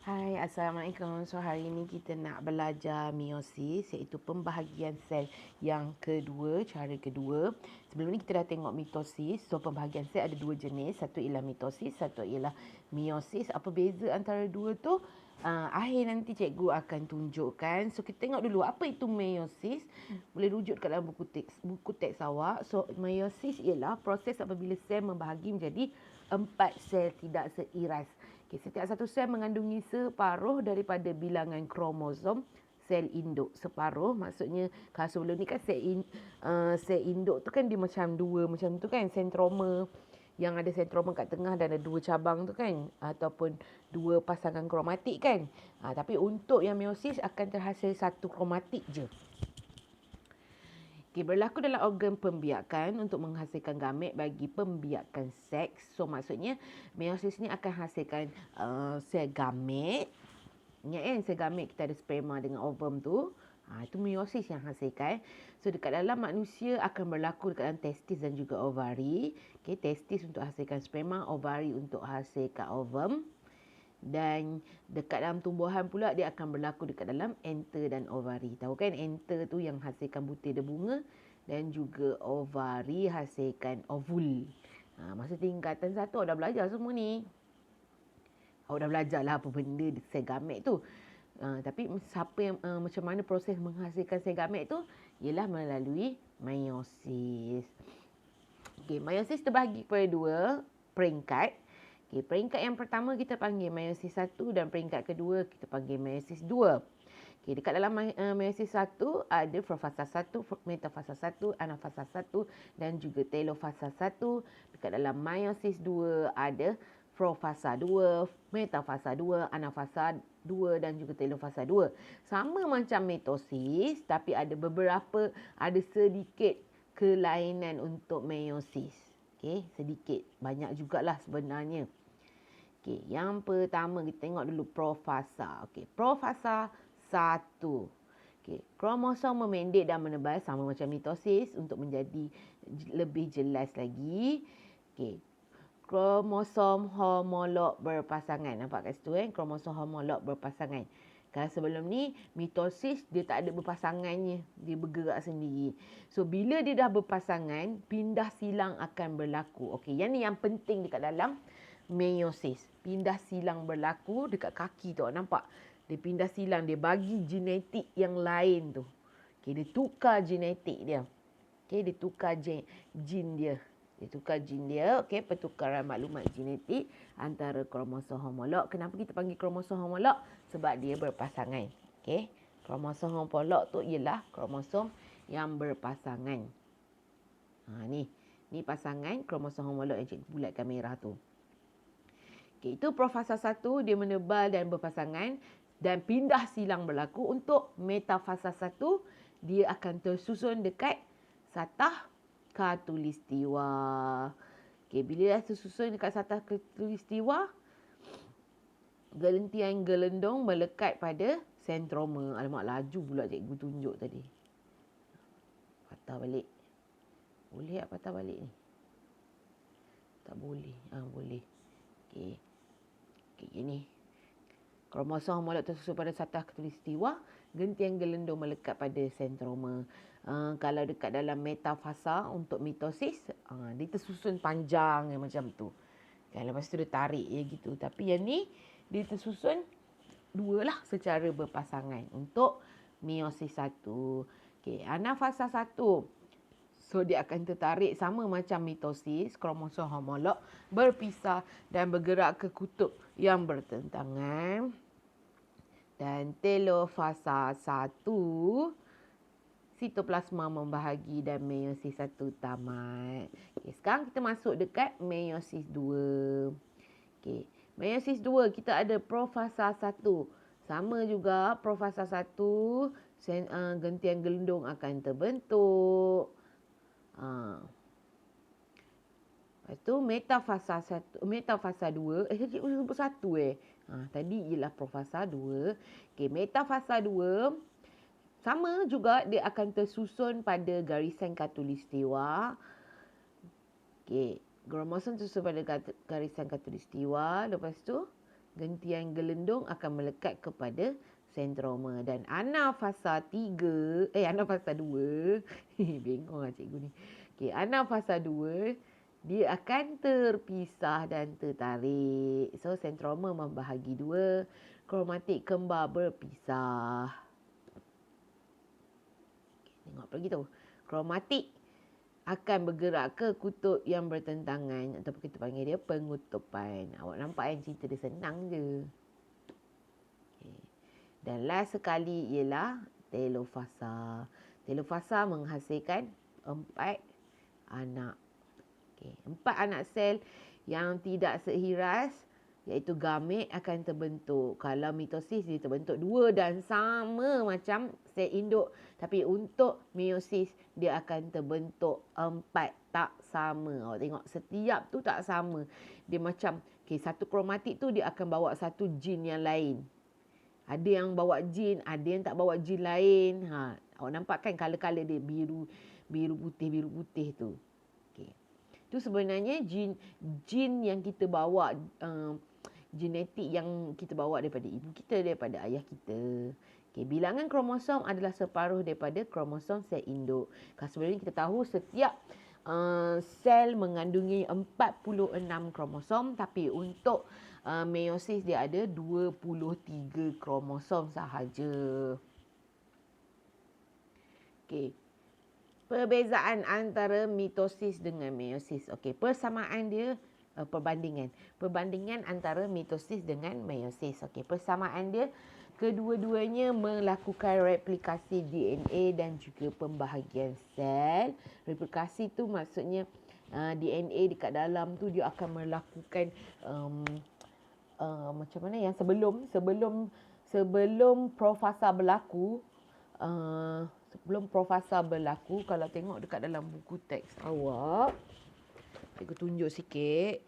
Hai, Assalamualaikum. So, hari ini kita nak belajar meiosis, iaitu pembahagian sel yang kedua, cara kedua. Sebelum ni kita dah tengok mitosis. So, pembahagian sel ada dua jenis. Satu ialah mitosis, satu ialah meiosis. Apa beza antara dua tu? Akhir nanti cikgu akan tunjukkan. So, kita tengok dulu apa itu meiosis. Boleh rujuk dekat dalam buku teks awak. So, meiosis ialah proses apabila sel membahagi menjadi 4 sel tidak seiras. Okay, setiap satu sel mengandungi separuh daripada bilangan kromosom sel induk. Separuh maksudnya kalau sebelum ni kan sel induk tu kan dia macam dua macam tu kan, sentroma yang ada sentroma kat tengah dan ada dua cabang tu kan, ataupun dua pasangan kromatik kan. Tapi untuk yang meiosis akan terhasil satu kromatik je. Okay, berlaku dalam organ pembiakan untuk menghasilkan gamet bagi pembiakan seks. So, maksudnya meiosis ni akan hasilkan sel gamet. Ingat kan, sel gamet kita ada sperma dengan ovum tu. Itu meiosis yang hasilkan. So, dekat dalam manusia akan berlaku dekat dalam testis dan juga ovari. Okay, testis untuk hasilkan sperma, ovari untuk hasilkan ovum. Dan dekat dalam tumbuhan pula dia akan berlaku dekat dalam enter dan ovari. Tahu kan, enter tu yang hasilkan butir dia bunga dan juga ovari hasilkan ovul. Masa tingkatan 1 awak dah belajar semua ni. Awak dah belajar lah apa benda sel gamet tu. Tapi siapa yang macam mana proses menghasilkan sel gamet tu ialah melalui meiosis. Okey, meiosis terbahagi kepada dua peringkat. Okay, peringkat yang pertama kita panggil meiosis 1 dan peringkat kedua kita panggil meiosis 2. Okay, dekat dalam meiosis 1 ada profasa 1, metafasa 1, anafasa 1 dan juga telofasa 1. Dekat dalam meiosis 2 ada profasa 2, metafasa 2, anafasa 2 dan juga telofasa 2. Sama macam mitosis tapi ada sedikit kelainan untuk meiosis. Okay, sedikit. Banyak jugalah sebenarnya. Okay, yang pertama kita tengok dulu profasa. Okay, profasa 1. Okay, kromosom memendek dan menebal sama macam mitosis untuk menjadi lebih jelas lagi. Okay, kromosom homolog berpasangan. Nampak kat situ kan? Kromosom homolog berpasangan. Kalau sebelum ni, mitosis dia tak ada berpasangannya. Dia bergerak sendiri. So, bila dia dah berpasangan, pindah silang akan berlaku. Okey, yang ni yang penting dekat dalam meiosis. Pindah silang berlaku dekat kaki tu. Nampak? Dia pindah silang. Dia bagi genetik yang lain tu. Okey, dia tukar genetik dia. Okey, dia tukar jin dia. Dia tukar jin dia, okey, pertukaran maklumat genetik antara kromosom homolog. Kenapa kita panggil kromosom homolog? Sebab dia berpasangan. Okey, kromosom homolog tu ialah kromosom yang berpasangan. Ni pasangan kromosom homolog yang cikgu bulatkan merah tu. Okey, itu profasa 1 dia menebal dan berpasangan dan pindah silang berlaku. Untuk metafasa 1 dia akan tersusun dekat satah khatulistiwa. Okey, bila dah tersusun dekat satah khatulistiwa, gelentian gelendong melekat pada sentroma. Alamak, laju pula cikgu tunjuk tadi. Patah balik. Boleh tak patah balik ni? Tak boleh. Boleh. Okey. Okey, gini. Kromosom homolog tersusun pada satah khatulistiwa, gentian gelendong melekat pada sentroma. Kalau dekat dalam metafasa untuk mitosis, dia tersusun panjang macam tu. Kan, lepas tu dia tarik je gitu. Tapi yang ni, dia tersusun dua lah secara berpasangan untuk meiosis 1. Okay, anafasa 1. So, dia akan tertarik sama macam mitosis, kromosom homolog berpisah dan bergerak ke kutub yang bertentangan. Dan telofasa 1, sitoplasma membahagi dan meiosis 1 tamat. Okay, sekarang kita masuk dekat meiosis 2. Okay, meiosis 2 kita ada profasa 1. Sama juga profasa 1, gentian gelendong akan terbentuk. Lepas tu metafasa 2. Cikgu sebut 1 tadi ialah profasa 2. Okey, metafasa 2 sama juga dia akan tersusun pada garisan khatulistiwa. Okey, kromosom tersusun pada garisan khatulistiwa. Lepas tu gentian gelendung akan melekat kepada sentroma. Dan anafasa 3, anafasa 2, bengong lah cikgu ni. Okey, anafasa 2, dia akan terpisah dan tertarik. So, sentroma membahagi 2, kromatik kembar berpisah. Okay, tengok apa lagi tu. Kromatik akan bergerak ke kutub yang bertentangan ataupun kita panggil dia pengutupan. Awak nampak kan cerita dia senang je. Okay. Dan last sekali ialah telofasa. Telofasa menghasilkan 4 anak. Okay. 4 anak sel yang tidak seiras iaitu gamet akan terbentuk. Kalau mitosis dia terbentuk 2 dan sama macam sel induk. Tapi untuk meiosis dia akan terbentuk 4, tak sama. Awak tengok setiap tu tak sama. Dia macam satu kromatik tu dia akan bawa satu jin yang lain. Ada yang bawa jin, ada yang tak bawa jin lain. Awak nampak kan color-color dia biru putih tu. Okay. Itu sebenarnya jin yang kita bawa, genetik yang kita bawa daripada ibu kita, daripada ayah kita. Okay, bilangan kromosom adalah separuh daripada kromosom sel induk. Sebenarnya kita tahu setiap sel mengandungi 46 kromosom, tapi untuk meiosis dia ada 23 kromosom sahaja. Okey. Perbezaan antara mitosis dengan meiosis. Okey, persamaan dia perbandingan. Perbandingan antara mitosis dengan meiosis. Okey, persamaan dia kedua-duanya melakukan replikasi DNA dan juga pembahagian sel. Replikasi tu maksudnya DNA dekat dalam tu dia akan melakukan macam mana yang sebelum profasa berlaku, kalau tengok dekat dalam buku teks awak, cikgu tunjuk sikit.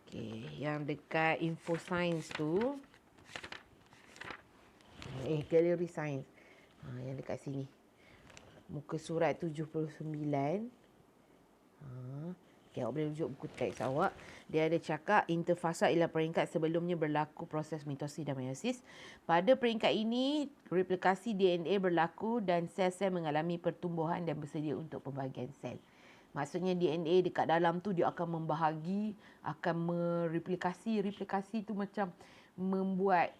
Okey, yang dekat info science tu, gallery science, yang dekat sini, muka surat 79. Okay, awak boleh rujuk buku teks awak. Dia ada cakap interfasa ialah peringkat sebelumnya berlaku proses mitosis dan meiosis. Pada peringkat ini, replikasi DNA berlaku dan sel-sel mengalami pertumbuhan dan bersedia untuk pembahagian sel. Maksudnya DNA dekat dalam tu dia akan membahagi, akan mereplikasi. Replikasi tu macam membuat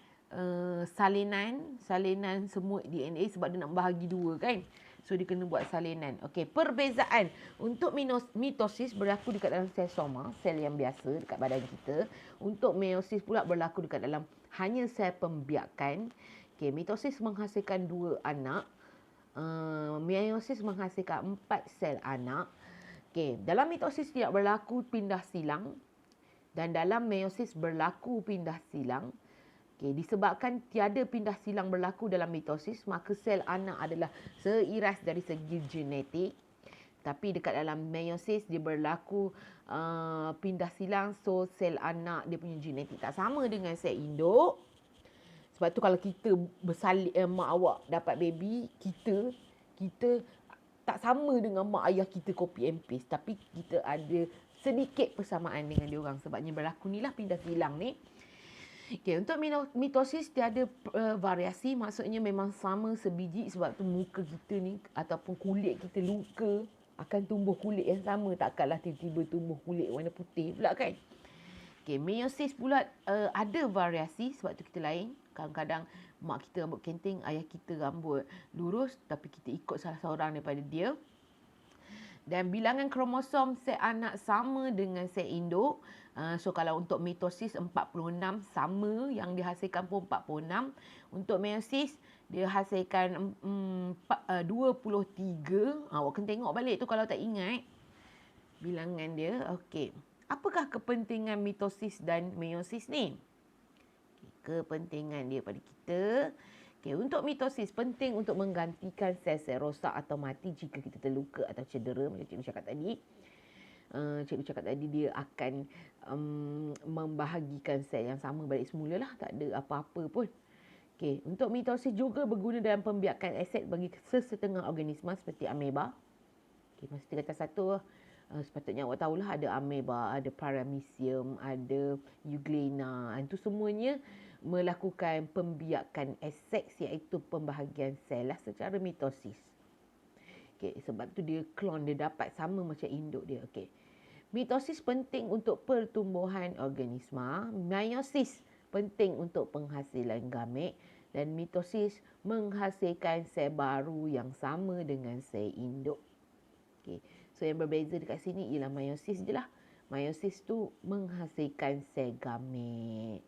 salinan semua DNA sebab dia nak bahagi 2 kan. So, dia kena buat salinan. Okey, perbezaan. Untuk mitosis berlaku dekat dalam sel soma, sel yang biasa dekat badan kita. Untuk meiosis pula berlaku dekat dalam hanya sel pembiakan. Okey, mitosis menghasilkan 2 anak. Meiosis menghasilkan 4 sel anak. Okey, dalam mitosis tidak berlaku pindah silang. Dan dalam meiosis berlaku pindah silang. Okay, disebabkan tiada pindah silang berlaku dalam mitosis, maka sel anak adalah seiras dari segi genetik. Tapi dekat dalam meiosis dia berlaku pindah silang, so sel anak dia punya genetik tak sama dengan sel induk. Sebab tu kalau kita bersalin, mak awak dapat baby, kita tak sama dengan mak ayah kita copy and paste, tapi kita ada sedikit persamaan dengan dia orang. Sebabnya berlaku ni lah pindah silang ni. Okay, untuk mitosis tiada variasi, maksudnya memang sama sebiji. Sebab tu muka kita ni ataupun kulit kita luka akan tumbuh kulit yang sama. Takkanlah tiba-tiba tumbuh kulit warna putih pula kan. Okay, meiosis pula ada variasi, sebab tu kita lain. Kadang-kadang mak kita rambut kenting, ayah kita rambut lurus, tapi kita ikut salah seorang daripada dia. Dan bilangan kromosom sel anak sama dengan sel induk. So, kalau untuk mitosis 46 sama, yang dihasilkan pun 46. Untuk meiosis, dia hasilkan 23. Awak kena tengok balik tu kalau tak ingat bilangan dia. Okey. Apakah kepentingan mitosis dan meiosis ni? Kepentingan dia pada kita. Okay, untuk mitosis penting untuk menggantikan sel-sel rosak atau mati jika kita terluka atau cedera. Macam cikgu cakap tadi. Dia akan membahagikan sel yang sama balik semula lah. Tak ada apa-apa pun. Okay, untuk mitosis juga berguna dalam pembiakan aset bagi sesetengah organisma seperti ameba. Okay, masa tingkatan 1 Sepatutnya awak tahulah ada ameba, ada paramecium, ada euglena. Itu semuanya melakukan pembiakan seks iaitu pembahagian sel lah secara mitosis. Okay, sebab tu dia klon dia dapat sama macam induk dia. Okay. Mitosis penting untuk pertumbuhan organisma, meiosis penting untuk penghasilan gamet dan mitosis menghasilkan sel baru yang sama dengan sel induk. Okay. So yang berbeza dekat sini ialah meiosis je lah. Meiosis tu menghasilkan sel gamet.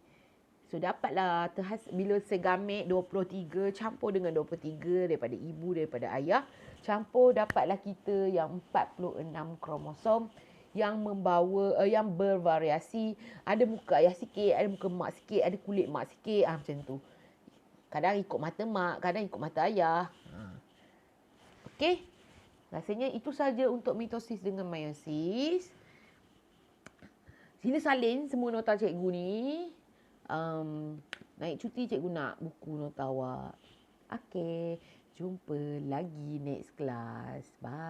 So dapatlah bila sel gamet 23 campur dengan 23 daripada ibu, daripada ayah, campur dapatlah kita yang 46 kromosom yang membawa yang bervariasi. Ada muka ayah sikit, ada muka mak sikit, ada kulit mak sikit, macam tu. Kadang ikut mata mak, kadang ikut mata ayah. Okey. Rasanya itu saja untuk mitosis dengan meiosis. Sila salin semua nota cikgu ni. Naik cuti cikgu nak buku nota awak. Okey, jumpa lagi next class. Bye.